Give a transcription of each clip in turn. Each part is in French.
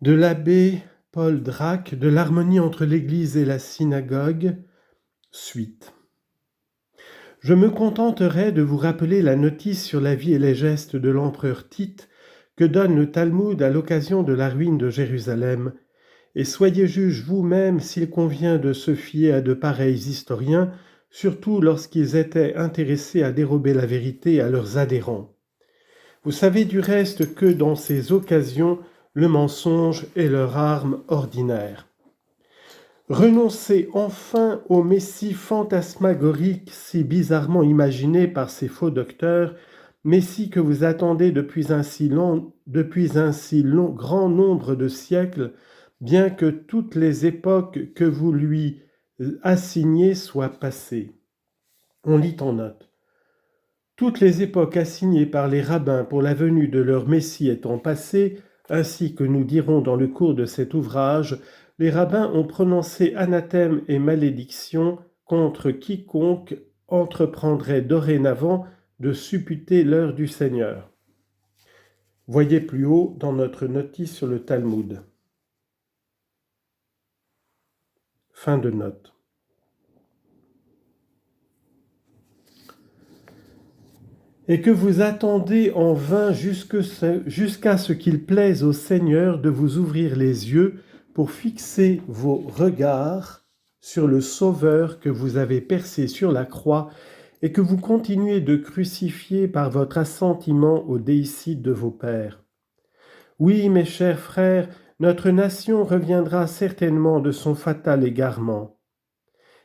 de l'abbé Paul Drac, de l'harmonie entre l'Église et la synagogue, suite. Je me contenterai de vous rappeler la notice sur la vie et les gestes de l'empereur Tite que donne le Talmud à l'occasion de la ruine de Jérusalem, et soyez juges vous-même s'il convient de se fier à de pareils historiens, surtout lorsqu'ils étaient intéressés à dérober la vérité à leurs adhérents. Vous savez du reste que dans ces occasions, le mensonge est leur arme ordinaire. Renoncez enfin au Messie fantasmagorique si bizarrement imaginé par ces faux docteurs, Messie que vous attendez depuis un si grand nombre de siècles, bien que toutes les époques que vous lui assignez soient passées. On lit en note. Toutes les époques assignées par les rabbins pour la venue de leur Messie étant passées, ainsi que nous dirons dans le cours de cet ouvrage, les rabbins ont prononcé anathème et malédiction contre quiconque entreprendrait dorénavant de supputer l'heure du Seigneur. Voyez plus haut dans notre notice sur le Talmud. Fin de note. Et que vous attendez en vain jusqu'à ce qu'il plaise au Seigneur de vous ouvrir les yeux pour fixer vos regards sur le Sauveur que vous avez percé sur la croix et que vous continuez de crucifier par votre assentiment au déicide de vos pères. Oui, mes chers frères, notre nation reviendra certainement de son fatal égarement.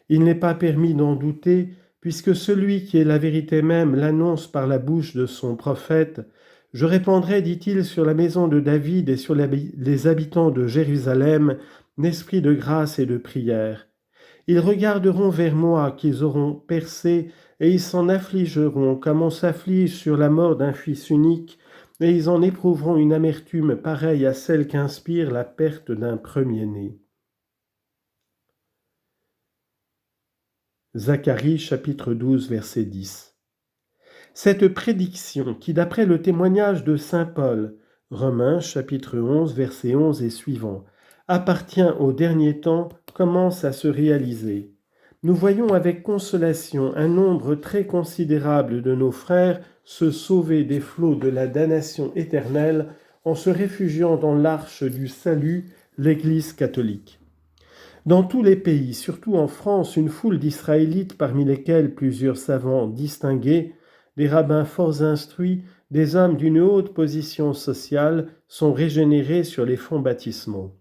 Il n'est pas permis d'en douter, puisque celui qui est la vérité même l'annonce par la bouche de son prophète. Je répandrai, dit-il, sur la maison de David et sur les habitants de Jérusalem, l'esprit de grâce et de prière. Ils regarderont vers moi qu'ils auront percé, et ils s'en affligeront comme on s'afflige sur la mort d'un fils unique, et ils en éprouveront une amertume pareille à celle qu'inspire la perte d'un premier-né. Zacharie chapitre 12 verset 10. Cette prédiction qui, d'après le témoignage de saint Paul, Romains chapitre 11 verset 11 et suivant, appartient au dernier temps, commence à se réaliser. Nous voyons avec consolation un nombre très considérable de nos frères se sauver des flots de la damnation éternelle en se réfugiant dans l'arche du salut, l'Église catholique. Dans tous les pays, surtout en France, une foule d'Israélites, parmi lesquels plusieurs savants distingués, des rabbins fort instruits, des hommes d'une haute position sociale, sont régénérés sur les fonds baptismaux.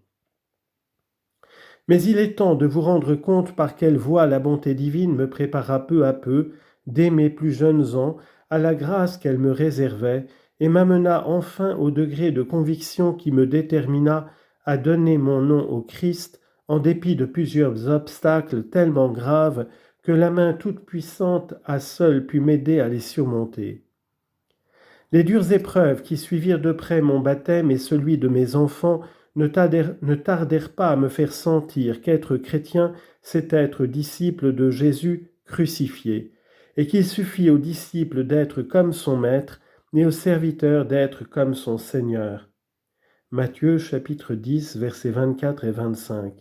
Mais il est temps de vous rendre compte par quelle voie la bonté divine me prépara peu à peu, dès mes plus jeunes ans, à la grâce qu'elle me réservait, et m'amena enfin au degré de conviction qui me détermina à donner mon nom au Christ, en dépit de plusieurs obstacles tellement graves que la main toute-puissante a seule pu m'aider à les surmonter. Les dures épreuves qui suivirent de près mon baptême et celui de mes enfants ne tardèrent pas à me faire sentir qu'être chrétien, c'est être disciple de Jésus crucifié, et qu'il suffit au disciple d'être comme son maître, et au serviteur d'être comme son Seigneur. Matthieu chapitre 10, versets 24 et 25.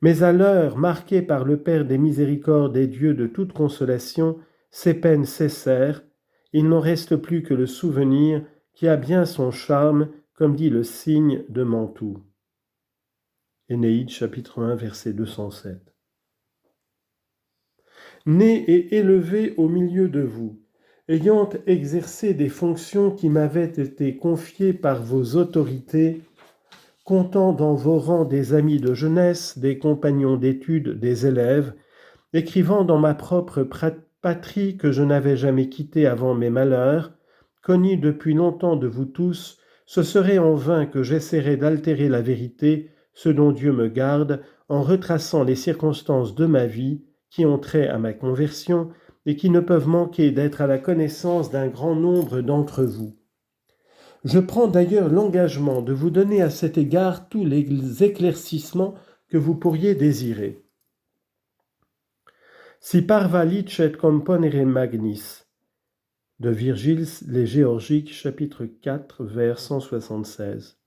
Mais à l'heure marquée par le Père des miséricordes et Dieu de toute consolation, ces peines cessèrent, il n'en reste plus que le souvenir qui a bien son charme, comme dit le signe de Mantoue. Énéide chapitre 1 verset 207. Né et élevé au milieu de vous, ayant exercé des fonctions qui m'avaient été confiées par vos autorités, comptant dans vos rangs des amis de jeunesse, des compagnons d'études, des élèves, écrivant dans ma propre patrie que je n'avais jamais quittée avant mes malheurs, connu depuis longtemps de vous tous, ce serait en vain que j'essaierais d'altérer la vérité, ce dont Dieu me garde, en retraçant les circonstances de ma vie qui ont trait à ma conversion et qui ne peuvent manquer d'être à la connaissance d'un grand nombre d'entre vous. Je prends d'ailleurs l'engagement de vous donner à cet égard tous les éclaircissements que vous pourriez désirer. Si parva licet componere magnis, de Virgile les Géorgiques, chapitre 4, vers 176.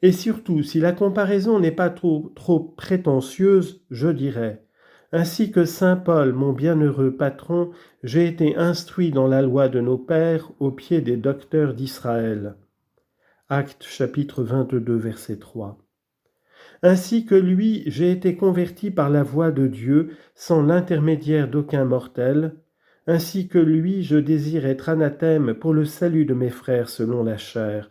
Et surtout, si la comparaison n'est pas trop prétentieuse, je dirais: ainsi que saint Paul, mon bienheureux patron, j'ai été instruit dans la loi de nos pères au pied des docteurs d'Israël. Actes chapitre 22, verset 3. Ainsi que lui, j'ai été converti par la voix de Dieu, sans l'intermédiaire d'aucun mortel. Ainsi que lui, je désire être anathème pour le salut de mes frères selon la chair.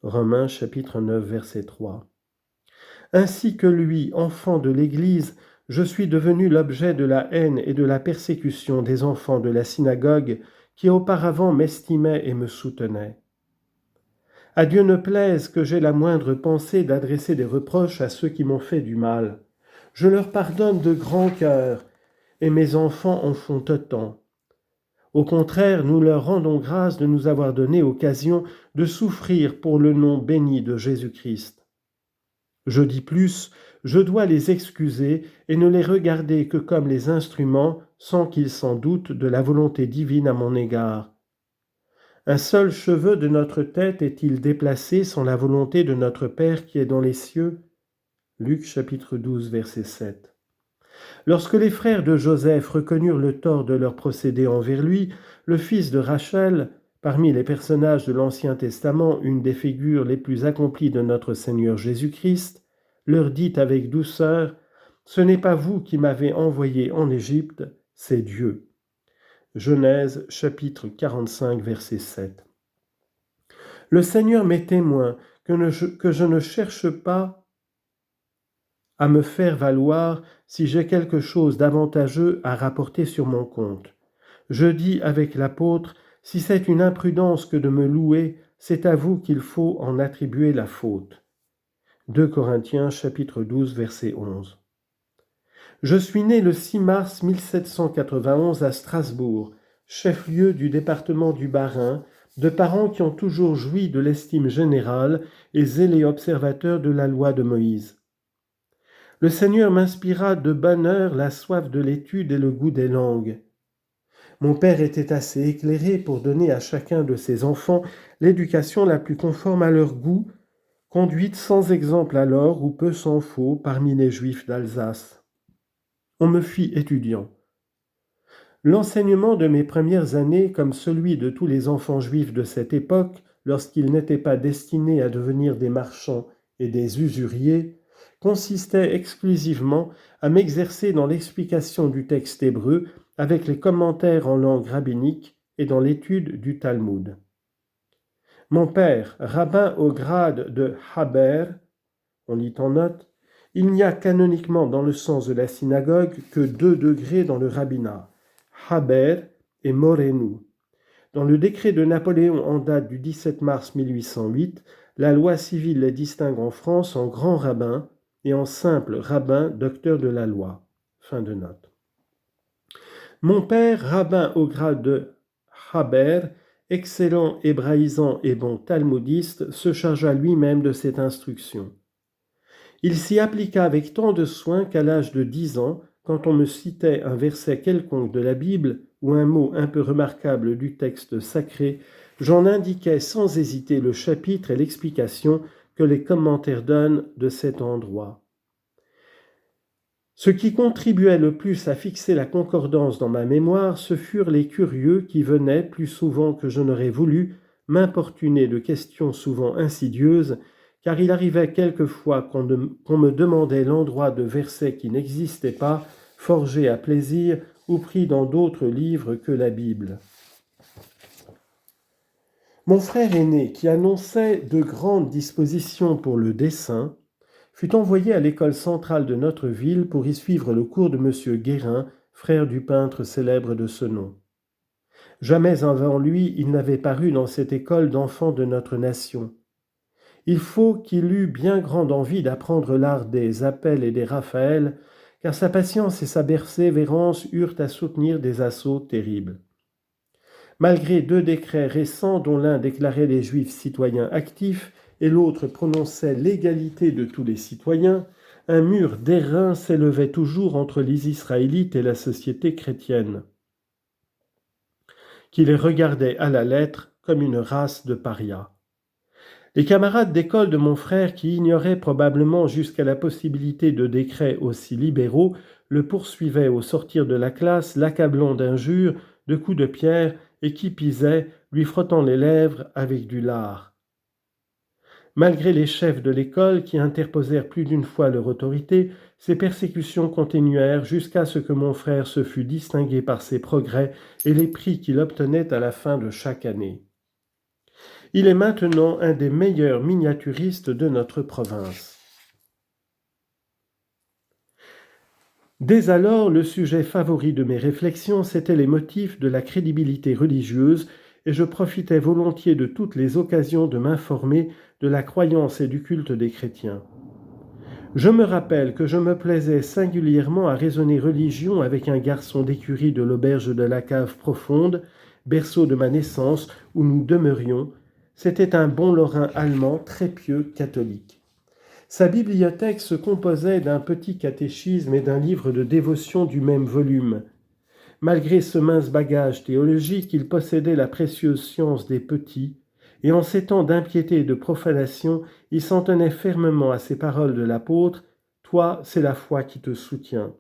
Romains chapitre 9, verset 3. Ainsi que lui, enfant de l'Église, je suis devenu l'objet de la haine et de la persécution des enfants de la synagogue qui auparavant m'estimaient et me soutenaient. À Dieu ne plaise que j'aie la moindre pensée d'adresser des reproches à ceux qui m'ont fait du mal. Je leur pardonne de grand cœur, et mes enfants en font autant. Au contraire, nous leur rendons grâce de nous avoir donné occasion de souffrir pour le nom béni de Jésus-Christ. Je dis plus, je dois les excuser et ne les regarder que comme les instruments, sans qu'ils s'en doutent, de la volonté divine à mon égard. Un seul cheveu de notre tête est-il déplacé sans la volonté de notre Père qui est dans les cieux? Luc chapitre 12, verset 7. Lorsque les frères de Joseph reconnurent le tort de leur procédé envers lui, le fils de Rachel, parmi les personnages de l'Ancien Testament, une des figures les plus accomplies de notre Seigneur Jésus-Christ, leur dit avec douceur: « Ce n'est pas vous qui m'avez envoyé en Égypte, c'est Dieu. » Genèse chapitre 45, verset 7. Le Seigneur m'est témoin que je ne cherche pas à me faire valoir si j'ai quelque chose d'avantageux à rapporter sur mon compte. Je dis avec l'apôtre: si c'est une imprudence que de me louer, c'est à vous qu'il faut en attribuer la faute. 2 Corinthiens chapitre 12, verset 11. Je suis né le 6 mars 1791 à Strasbourg, chef-lieu du département du Bas-Rhin, de parents qui ont toujours joui de l'estime générale et zélés observateurs de la loi de Moïse. Le Seigneur m'inspira de bonne heure la soif de l'étude et le goût des langues. Mon père était assez éclairé pour donner à chacun de ses enfants l'éducation la plus conforme à leur goût, conduite sans exemple alors ou peu s'en faut parmi les Juifs d'Alsace. On me fit étudiant. L'enseignement de mes premières années, comme celui de tous les enfants juifs de cette époque, lorsqu'ils n'étaient pas destinés à devenir des marchands et des usuriers, consistait exclusivement à m'exercer dans l'explication du texte hébreu avec les commentaires en langue rabbinique et dans l'étude du Talmud. Mon père, rabbin au grade de Haber, on lit en note, il n'y a canoniquement dans le sens de la synagogue que 2 degrés dans le rabbinat, Haber et Morenu. Dans le décret de Napoléon en date du 17 mars 1808, la loi civile les distingue en France en grand rabbin et en simple rabbin docteur de la loi. Fin de note. Mon père, rabbin au grade de Haber, excellent hébraïsant et bon talmudiste, se chargea lui-même de cette instruction. Il s'y appliqua avec tant de soin qu'à l'âge de 10 ans, quand on me citait un verset quelconque de la Bible ou un mot un peu remarquable du texte sacré, j'en indiquais sans hésiter le chapitre et l'explication que les commentaires donnent de cet endroit. Ce qui contribuait le plus à fixer la concordance dans ma mémoire, ce furent les curieux qui venaient, plus souvent que je n'aurais voulu, m'importuner de questions souvent insidieuses, car il arrivait quelquefois qu'on me demandait l'endroit de versets qui n'existaient pas, forgés à plaisir ou pris dans d'autres livres que la Bible. Mon frère aîné, qui annonçait de grandes dispositions pour le dessin, fut envoyé à l'école centrale de notre ville pour y suivre le cours de M. Guérin, frère du peintre célèbre de ce nom. Jamais avant lui il n'avait paru dans cette école d'enfants de notre nation. Il faut qu'il eût bien grande envie d'apprendre l'art des appels et des Raphaël, car sa patience et sa persévérance eurent à soutenir des assauts terribles. Malgré 2 décrets récents dont l'un déclarait les Juifs citoyens actifs et l'autre prononçait l'égalité de tous les citoyens, un mur d'airain s'élevait toujours entre les Israélites et la société chrétienne, qui les regardait à la lettre comme une race de parias. Les camarades d'école de mon frère, qui ignoraient probablement jusqu'à la possibilité de décrets aussi libéraux, le poursuivaient au sortir de la classe, l'accablant d'injures, de coups de pierre, et qui pisait, lui frottant les lèvres avec du lard. Malgré les chefs de l'école qui interposèrent plus d'une fois leur autorité, ces persécutions continuèrent jusqu'à ce que mon frère se fût distingué par ses progrès et les prix qu'il obtenait à la fin de chaque année. Il est maintenant un des meilleurs miniaturistes de notre province. Dès alors, le sujet favori de mes réflexions, c'étaient les motifs de la crédibilité religieuse, et je profitais volontiers de toutes les occasions de m'informer de la croyance et du culte des chrétiens. Je me rappelle que je me plaisais singulièrement à raisonner religion avec un garçon d'écurie de l'auberge de la Cave Profonde, berceau de ma naissance, où nous demeurions. C'était un bon Lorrain allemand très pieux catholique. Sa bibliothèque se composait d'un petit catéchisme et d'un livre de dévotion du même volume. Malgré ce mince bagage théologique, il possédait la précieuse science des petits, et en ces temps d'impiété et de profanation, il s'en tenait fermement à ces paroles de l'apôtre « Toi, c'est la foi qui te soutient ».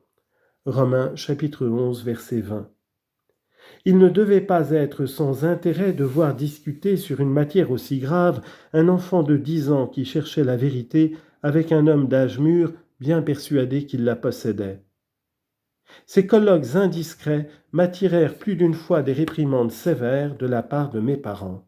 Romains chapitre 11, verset 20. Il ne devait pas être sans intérêt de voir discuter sur une matière aussi grave un enfant de 10 ans qui cherchait la vérité avec un homme d'âge mûr bien persuadé qu'il la possédait. Ces colloques indiscrets m'attirèrent plus d'une fois des réprimandes sévères de la part de mes parents.